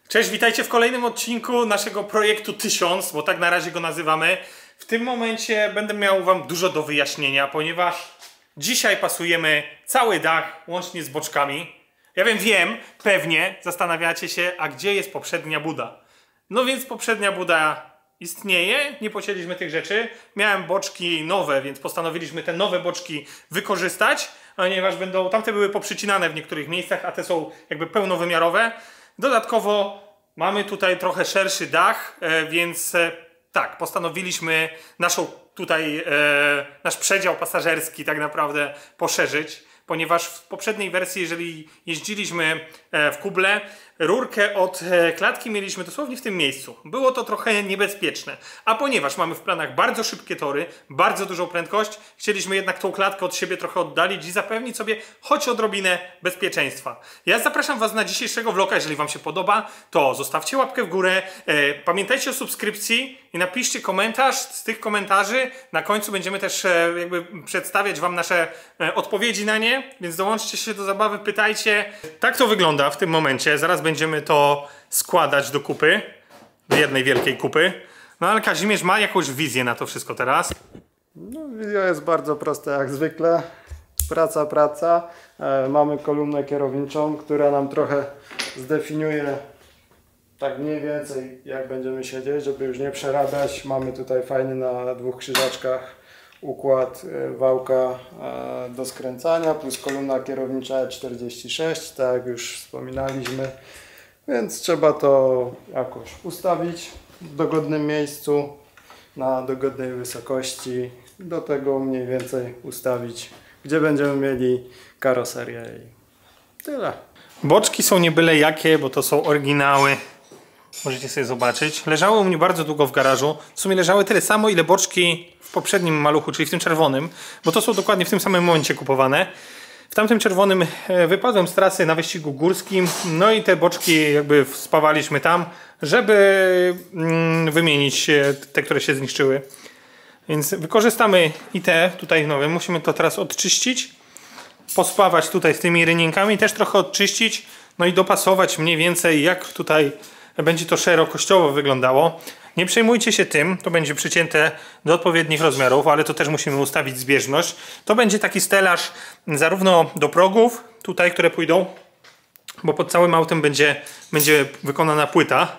Cześć, witajcie w kolejnym odcinku naszego projektu 1000, bo tak na razie go nazywamy. W tym momencie będę miał wam dużo do wyjaśnienia, ponieważ dzisiaj pasujemy cały dach łącznie z boczkami. Ja wiem, pewnie zastanawiacie się, a gdzie jest poprzednia buda? No więc poprzednia buda istnieje, nie pocięliśmy tych rzeczy. Miałem boczki nowe, więc postanowiliśmy te nowe boczki wykorzystać, ponieważ tamte były poprzycinane w niektórych miejscach, a te są jakby pełnowymiarowe. Dodatkowo mamy tutaj trochę szerszy dach, więc tak, postanowiliśmy nasz przedział pasażerski tak naprawdę poszerzyć, ponieważ w poprzedniej wersji, jeżeli jeździliśmy w kuble, rurkę od klatki mieliśmy dosłownie w tym miejscu. Było to trochę niebezpieczne, a ponieważ mamy w planach bardzo szybkie tory, bardzo dużą prędkość, chcieliśmy jednak tą klatkę od siebie trochę oddalić i zapewnić sobie choć odrobinę bezpieczeństwa. Ja zapraszam was na dzisiejszego vloga, jeżeli wam się podoba, to zostawcie łapkę w górę, pamiętajcie o subskrypcji i napiszcie komentarz. Z tych komentarzy na końcu będziemy też jakby przedstawiać wam nasze odpowiedzi na nie, więc dołączcie się do zabawy, pytajcie. Tak to wygląda w tym momencie. Zaraz będziemy to składać do kupy, do jednej wielkiej kupy. No ale Kazimierz ma jakąś wizję na to wszystko teraz. No, wizja jest bardzo prosta jak zwykle. Praca. Mamy kolumnę kierowniczą, która nam trochę zdefiniuje tak mniej więcej jak będziemy siedzieć, żeby już nie przerabiać. Mamy tutaj fajny na dwóch krzyżaczkach układ wałka do skręcania plus kolumna kierownicza E46, tak jak już wspominaliśmy, więc trzeba to jakoś ustawić w dogodnym miejscu, na dogodnej wysokości, do tego mniej więcej ustawić, gdzie będziemy mieli karoserię i tyle. Boczki są nie byle jakie, bo to są oryginały. Możecie sobie zobaczyć. Leżały u mnie bardzo długo w garażu. W sumie leżały tyle samo, ile boczki w poprzednim maluchu, czyli w tym czerwonym, bo to są dokładnie w tym samym momencie kupowane. W tamtym czerwonym wypadłem z trasy na wyścigu górskim, no i te boczki jakby spawaliśmy tam, żeby wymienić te, które się zniszczyły. Więc wykorzystamy i te tutaj nowe. Musimy to teraz odczyścić, pospawać tutaj z tymi ryninkami, też trochę odczyścić, no i dopasować mniej więcej jak tutaj będzie to szerokościowo wyglądało. Nie przejmujcie się tym, to będzie przycięte do odpowiednich rozmiarów, ale to też musimy ustawić zbieżność. To będzie taki stelaż zarówno do progów, tutaj, które pójdą, bo pod całym autem będzie wykonana płyta,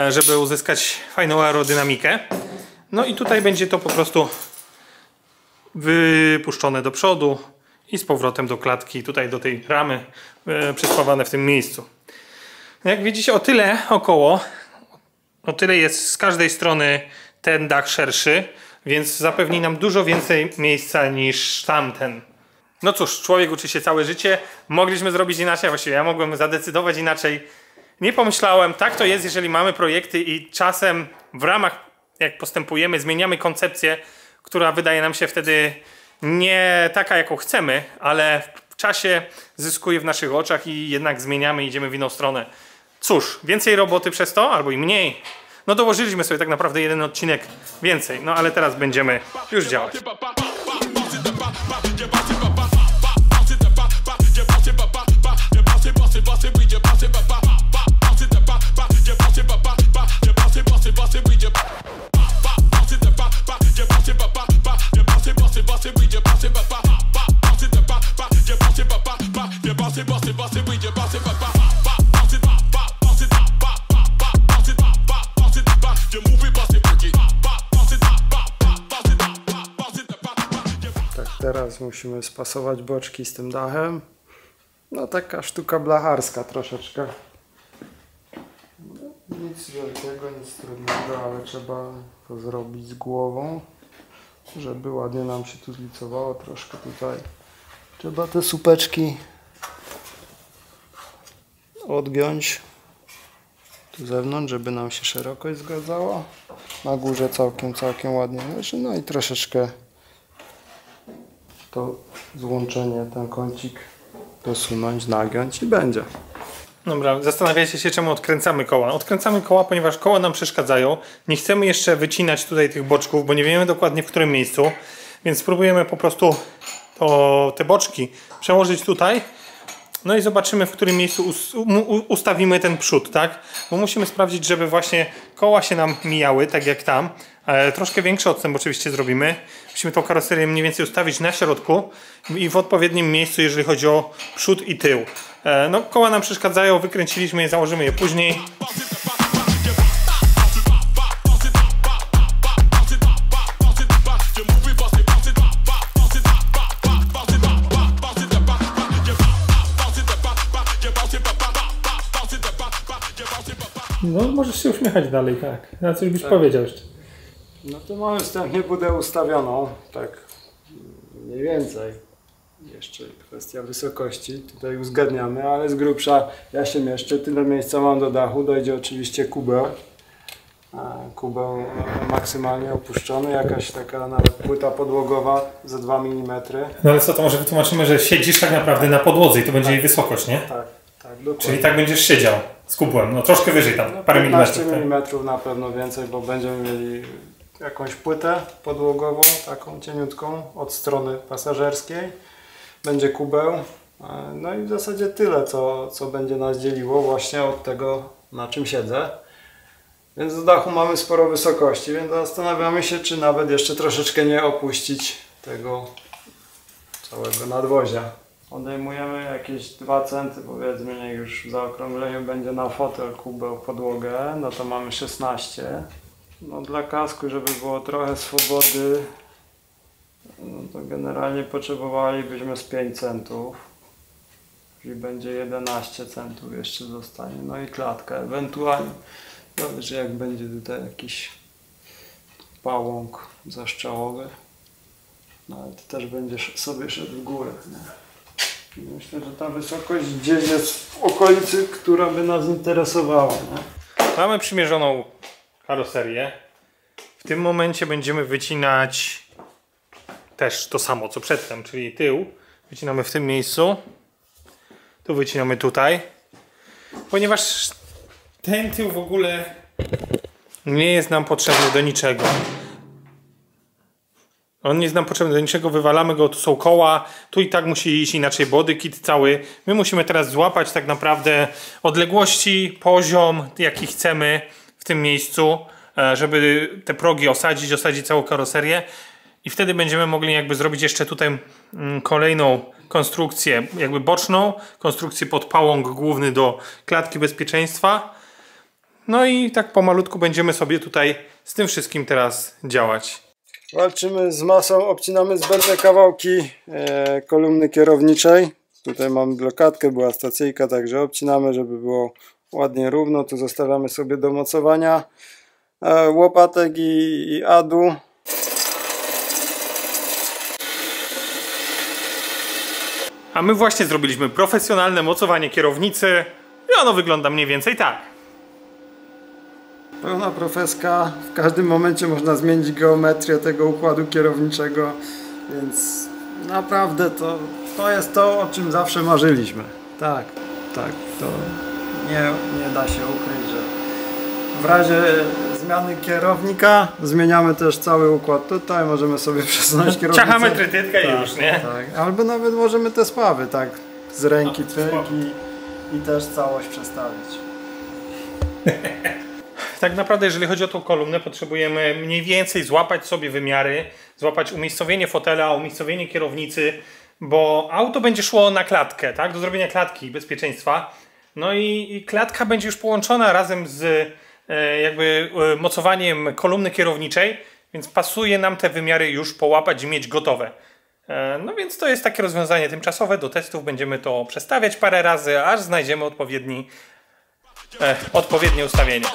żeby uzyskać fajną aerodynamikę. No i tutaj będzie to po prostu wypuszczone do przodu i z powrotem do klatki, tutaj do tej ramy, przyspawane w tym miejscu. Jak widzicie, o tyle około, o tyle jest z każdej strony ten dach szerszy, więc zapewni nam dużo więcej miejsca niż tamten. No cóż, człowiek uczy się całe życie, mogliśmy zrobić inaczej, właściwie ja mogłem zadecydować inaczej. Nie pomyślałem, tak to jest, jeżeli mamy projekty i czasem w ramach, jak postępujemy, zmieniamy koncepcję, która wydaje nam się wtedy nie taka, jaką chcemy, ale w czasie zyskuje w naszych oczach i jednak zmieniamy, idziemy w inną stronę. Cóż, więcej roboty przez to, albo i mniej. No dołożyliśmy sobie tak naprawdę jeden odcinek więcej, no ale teraz będziemy już działać. Teraz musimy spasować boczki z tym dachem. No taka sztuka blacharska troszeczkę. Nic wielkiego, nic trudnego, ale trzeba to zrobić z głową, żeby ładnie nam się tu zlicowało. Troszkę tutaj trzeba te słupeczki odgiąć tu zewnątrz, żeby nam się szerokość zgadzała. Na górze całkiem ładnie leży. No i troszeczkę to złączenie, ten kącik dosunąć, nagiąć i będzie. Dobra, zastanawiacie się, czemu odkręcamy koła. Odkręcamy koła, ponieważ koła nam przeszkadzają. Nie chcemy jeszcze wycinać tutaj tych boczków, bo nie wiemy dokładnie w którym miejscu. Więc spróbujemy po prostu te boczki przełożyć tutaj. No i zobaczymy, w którym miejscu ustawimy ten przód, tak? Bo musimy sprawdzić, żeby właśnie koła się nam mijały, tak jak tam. Troszkę większy odstęp oczywiście zrobimy. Musimy tą karoserię mniej więcej ustawić na środku i w odpowiednim miejscu, jeżeli chodzi o przód i tył. No, koła nam przeszkadzają, wykręciliśmy je, założymy je później. No, możesz się uśmiechać dalej, tak. Na coś byś powiedział jeszcze. No to mamy wstępnie budę ustawioną, tak mniej więcej. Jeszcze kwestia wysokości, tutaj uzgadniamy, ale z grubsza ja się mieszczę, tyle miejsca mam do dachu, dojdzie oczywiście kubeł. Kubeł maksymalnie opuszczony, jakaś taka nawet płyta podłogowa za 2 mm. No ale co, to może wytłumaczymy, że siedzisz tak naprawdę na podłodze i to będzie jej wysokość, nie? Tak, dokładnie. Czyli tak będziesz siedział z kubłem, no troszkę wyżej tam, parę milimetrów. 15 mm na pewno więcej, bo będziemy mieli jakąś płytę podłogową, taką cieniutką od strony pasażerskiej. Będzie kubeł, no i w zasadzie tyle, co będzie nas dzieliło właśnie od tego, na czym siedzę. Więc do dachu mamy sporo wysokości, więc zastanawiamy się, czy nawet jeszcze troszeczkę nie opuścić tego całego nadwozia. Odejmujemy jakieś 2 centy, powiedzmy, niech już w zaokrągleniu będzie na fotel, kubeł, podłogę, no to mamy 16. No dla kasku, żeby było trochę swobody, no to generalnie potrzebowalibyśmy z 5 centów. Czyli będzie 11 centów jeszcze zostanie. No i klatka ewentualnie. Zależy, jak będzie tutaj jakiś pałąk zaszczałowy. No ale to też będzie sobie szedł w górę. Nie? Myślę, że ta wysokość gdzieś jest w okolicy, która by nas interesowała. Nie? Mamy przymierzoną karoserię. W tym momencie będziemy wycinać też to samo co przedtem, czyli tył. Wycinamy w tym miejscu. Tu wycinamy tutaj. Ponieważ ten tył w ogóle nie jest nam potrzebny do niczego. On nie jest nam potrzebny do niczego, wywalamy go, tu są koła, tu i tak musi iść inaczej body kit cały. My musimy teraz złapać tak naprawdę odległości, poziom, jaki chcemy w tym miejscu, żeby te progi osadzić całą karoserię. I wtedy będziemy mogli jakby zrobić jeszcze tutaj kolejną konstrukcję, jakby boczną, konstrukcję pod pałąk główny do klatki bezpieczeństwa. No i tak pomalutku będziemy sobie tutaj z tym wszystkim teraz działać. Walczymy z masą, obcinamy zbędne kawałki kolumny kierowniczej. Tutaj mamy blokadkę, była stacyjka, także obcinamy, żeby było ładnie równo. Tu zostawiamy sobie do mocowania łopatek i adu. A my właśnie zrobiliśmy profesjonalne mocowanie kierownicy i ono wygląda mniej więcej tak. Pełna profeska, w każdym momencie można zmienić geometrię tego układu kierowniczego, więc naprawdę to jest to, o czym zawsze marzyliśmy. Tak, to nie da się ukryć, że w razie zmiany kierownika zmieniamy też cały układ tutaj, możemy sobie przesunąć kierownicę. Ciachamy trytytkę i już, nie? Tak, albo nawet możemy te spawy tak z ręki i też całość przestawić. Tak naprawdę, jeżeli chodzi o tą kolumnę, potrzebujemy mniej więcej złapać sobie wymiary, złapać umiejscowienie fotela, umiejscowienie kierownicy, bo auto będzie szło na klatkę, tak? Do zrobienia klatki bezpieczeństwa. No i klatka będzie już połączona razem z jakby mocowaniem kolumny kierowniczej, więc pasuje nam te wymiary już połapać i mieć gotowe. No więc to jest takie rozwiązanie tymczasowe. Do testów będziemy to przestawiać parę razy, aż znajdziemy odpowiednie ustawienie.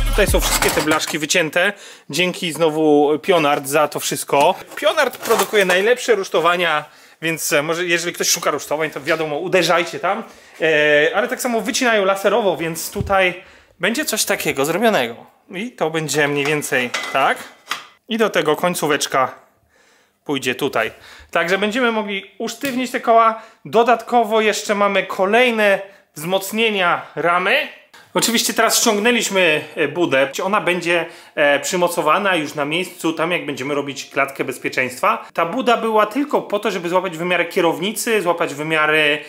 Tutaj są wszystkie te blaszki wycięte. Dzięki znowu Pionard za to wszystko. Pionard produkuje najlepsze rusztowania Więc może jeżeli ktoś szuka rusztowań, to wiadomo, uderzajcie tam. Ale tak samo wycinają laserowo, więc tutaj będzie coś takiego zrobionego. I to będzie mniej więcej tak. I do tego końcóweczka pójdzie tutaj. Także będziemy mogli usztywnić te koła. Dodatkowo jeszcze mamy kolejne wzmocnienia ramy. Oczywiście teraz ściągnęliśmy budę. Ona będzie przymocowana już na miejscu, tam jak będziemy robić klatkę bezpieczeństwa. Ta buda była tylko po to, żeby złapać wymiary kierownicy, złapać wymiary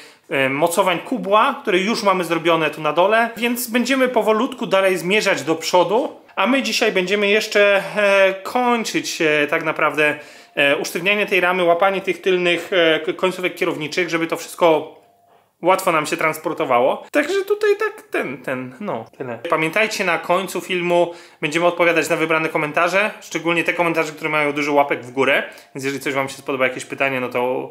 mocowań kubła, które już mamy zrobione tu na dole. Więc będziemy powolutku dalej zmierzać do przodu. A my dzisiaj będziemy jeszcze kończyć tak naprawdę usztywnianie tej ramy, łapanie tych tylnych końcówek kierowniczych, żeby to wszystko łatwo nam się transportowało. Także tutaj tak no tyle. Pamiętajcie, na końcu filmu będziemy odpowiadać na wybrane komentarze, szczególnie te komentarze, które mają dużo łapek w górę. Więc jeżeli coś wam się spodoba, jakieś pytanie, no to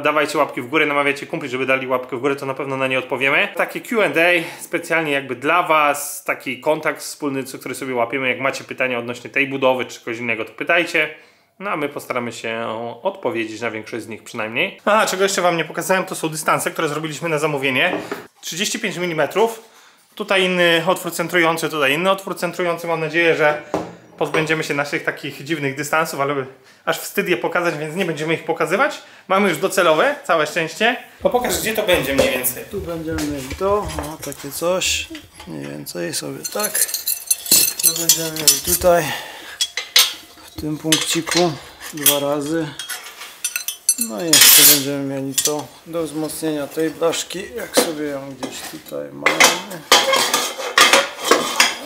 dawajcie łapki w górę, namawiajcie kumpli, żeby dali łapkę w górę, to na pewno na nie odpowiemy. Takie Q&A specjalnie jakby dla was, taki kontakt wspólny, który sobie łapiemy. Jak macie pytania odnośnie tej budowy czy czegoś innego, to pytajcie. No a my postaramy się odpowiedzieć na większość z nich przynajmniej. Aha, czego jeszcze wam nie pokazałem, to są dystanse, które zrobiliśmy na zamówienie. 35 mm. Tutaj inny otwór centrujący, tutaj inny otwór centrujący. Mam nadzieję, że pozbędziemy się naszych takich dziwnych dystansów, ale aż wstyd je pokazać, więc nie będziemy ich pokazywać. Mamy już docelowe, całe szczęście. To pokaż, gdzie to będzie mniej więcej. Tu będziemy mieli to, takie coś, mniej więcej sobie tak. Tu będziemy mieli tutaj. W tym punkciku 2 razy. No i jeszcze będziemy mieli to do wzmocnienia tej blaszki, jak sobie ją gdzieś tutaj mamy.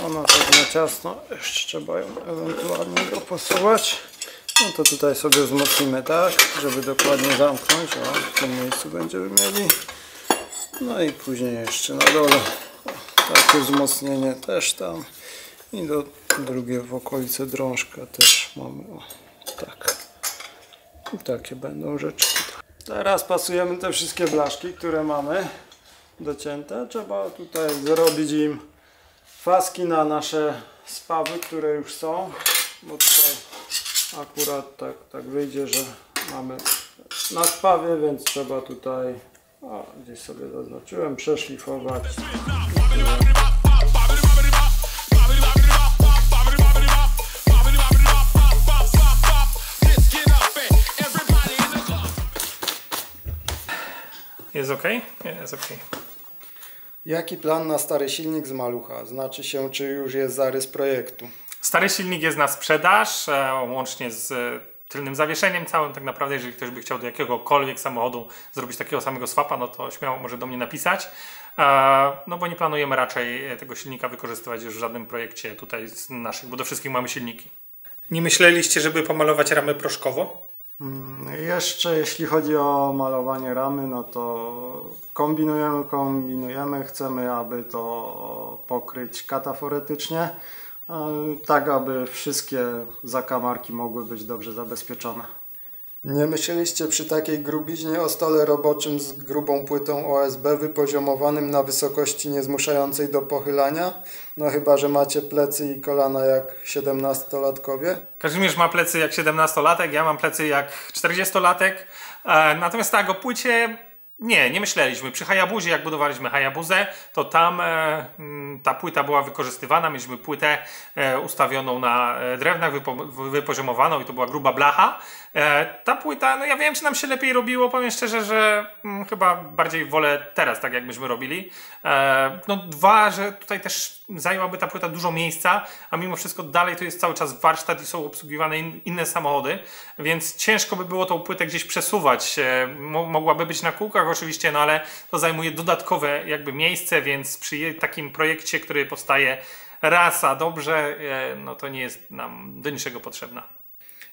Ona tak na ciasno, jeszcze trzeba ją ewentualnie dopasować. No to tutaj sobie wzmocnimy tak, żeby dokładnie zamknąć. O, w tym miejscu będziemy mieli. No i później jeszcze na dole takie wzmocnienie też tam. I do drugie w okolice drążka też mamy, o, tak. I takie będą rzeczy. Teraz pasujemy te wszystkie blaszki, które mamy docięte. Trzeba tutaj zrobić im faski na nasze spawy, które już są. Bo tutaj akurat tak wyjdzie, że mamy na spawie, więc trzeba tutaj, o, gdzieś sobie zaznaczyłem, przeszlifować. Jest ok? Jest ok. Jaki plan na stary silnik z Malucha? Znaczy się, czy już jest zarys projektu? Stary silnik jest na sprzedaż, łącznie z tylnym zawieszeniem całym. Tak naprawdę, jeżeli ktoś by chciał do jakiegokolwiek samochodu zrobić takiego samego swapa, no to śmiało może do mnie napisać. No bo nie planujemy raczej tego silnika wykorzystywać już w żadnym projekcie tutaj z naszych, bo do wszystkich mamy silniki. Nie myśleliście, żeby pomalować ramę proszkowo? Jeszcze jeśli chodzi o malowanie ramy, no to kombinujemy, chcemy, aby to pokryć kataforetycznie, tak aby wszystkie zakamarki mogły być dobrze zabezpieczone. Nie myśleliście przy takiej grubiźnie o stole roboczym z grubą płytą OSB wypoziomowanym na wysokości niezmuszającej do pochylania? No chyba, że macie plecy i kolana jak 17-latkowie. Kazimierz ma plecy jak 17-latek, ja mam plecy jak 40-latek. Natomiast tak, o płycie nie myśleliśmy. Przy Hayabusie, jak budowaliśmy Hayabusę, to tam ta płyta była wykorzystywana. Mieliśmy płytę ustawioną na drewnach, wypoziomowaną i to była gruba blacha. Ta płyta, no ja wiem, czy nam się lepiej robiło, powiem szczerze, że chyba bardziej wolę teraz, tak jak myśmy robili. No dwa, że tutaj też zajęłaby ta płyta dużo miejsca, a mimo wszystko dalej to jest cały czas warsztat i są obsługiwane inne samochody, więc ciężko by było tą płytę gdzieś przesuwać. Mogłaby być na kółkach oczywiście, no ale to zajmuje dodatkowe jakby miejsce, więc przy takim projekcie, który powstaje raz a dobrze, no to nie jest nam do niczego potrzebna.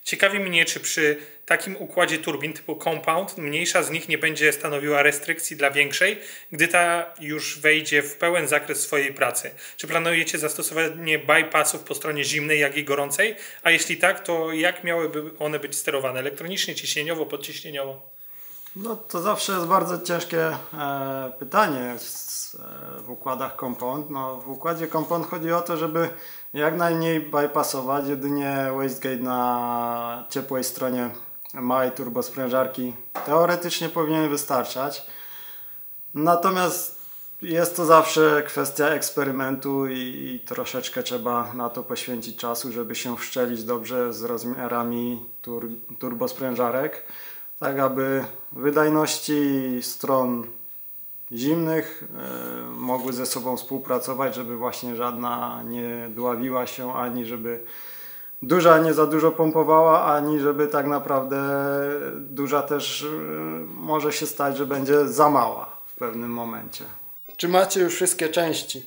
Ciekawi mnie, czy przy takim układzie turbin typu compound mniejsza z nich nie będzie stanowiła restrykcji dla większej, gdy ta już wejdzie w pełen zakres swojej pracy. Czy planujecie zastosowanie bypassów po stronie zimnej, jak i gorącej? A jeśli tak, to jak miałyby one być sterowane? Elektronicznie, ciśnieniowo, podciśnieniowo? No to zawsze jest bardzo ciężkie pytanie w układach compound. No, w układzie compound chodzi o to, żeby jak najmniej bypassować, jedynie wastegate na ciepłej stronie małej turbosprężarki teoretycznie powinien wystarczać. Natomiast jest to zawsze kwestia eksperymentu i troszeczkę trzeba na to poświęcić czasu, żeby się wszczelić dobrze z rozmiarami turbosprężarek, tak aby wydajności stron zimnych mogły ze sobą współpracować, żeby właśnie żadna nie dławiła się, ani żeby duża nie za dużo pompowała, ani żeby tak naprawdę duża też może się stać, że będzie za mała w pewnym momencie. Czy macie już wszystkie części?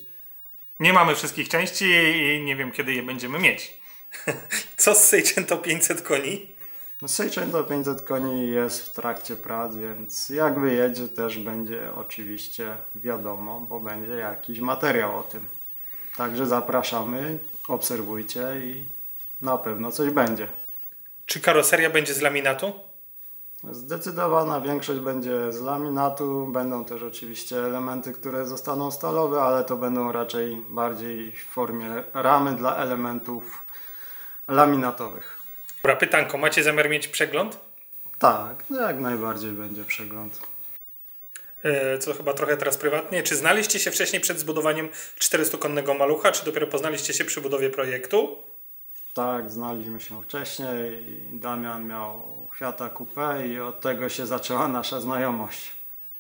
Nie mamy wszystkich części i nie wiem, kiedy je będziemy mieć. Co z Seicento 500 koni? Seicento 500 koni jest w trakcie prac, więc jak wyjedzie też będzie oczywiście wiadomo, bo będzie jakiś materiał o tym. Także zapraszamy, obserwujcie i na pewno coś będzie. Czy karoseria będzie z laminatu? Zdecydowana większość będzie z laminatu, będą też oczywiście elementy, które zostaną stalowe, ale to będą raczej bardziej w formie ramy dla elementów laminatowych. Dobra, pytanko, macie zamiar mieć przegląd? Tak, jak najbardziej będzie przegląd. Co chyba trochę teraz prywatnie. Czy znaliście się wcześniej przed zbudowaniem 400-konnego malucha, czy dopiero poznaliście się przy budowie projektu? Tak, znaliśmy się wcześniej. Damian miał Fiata Coupé i od tego się zaczęła nasza znajomość.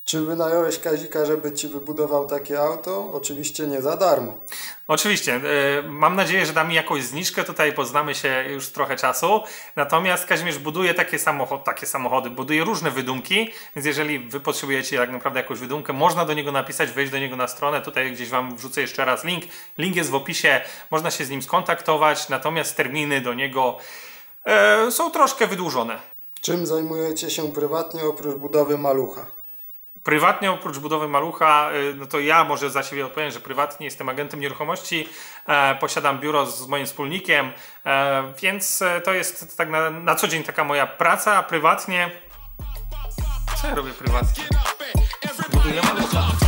Czy wynająłeś Kazika, żeby ci wybudował takie auto? Oczywiście nie za darmo. Oczywiście. Mam nadzieję, że da mi jakąś zniżkę. Tutaj poznamy się już trochę czasu. Natomiast Kazimierz buduje takie samochody, buduje różne wydumki, więc jeżeli wy potrzebujecie tak naprawdę jakąś wydumkę, można do niego napisać, wejść do niego na stronę. Tutaj gdzieś wam wrzucę jeszcze raz link. Link jest w opisie. Można się z nim skontaktować, natomiast terminy do niego są troszkę wydłużone. Czym zajmujecie się prywatnie oprócz budowy malucha? Prywatnie oprócz budowy malucha, no to ja może za siebie odpowiem, że prywatnie jestem agentem nieruchomości, posiadam biuro z moim wspólnikiem, więc to jest tak na co dzień taka moja praca, a prywatnie... Co ja robię prywatnie? Buduję malucha.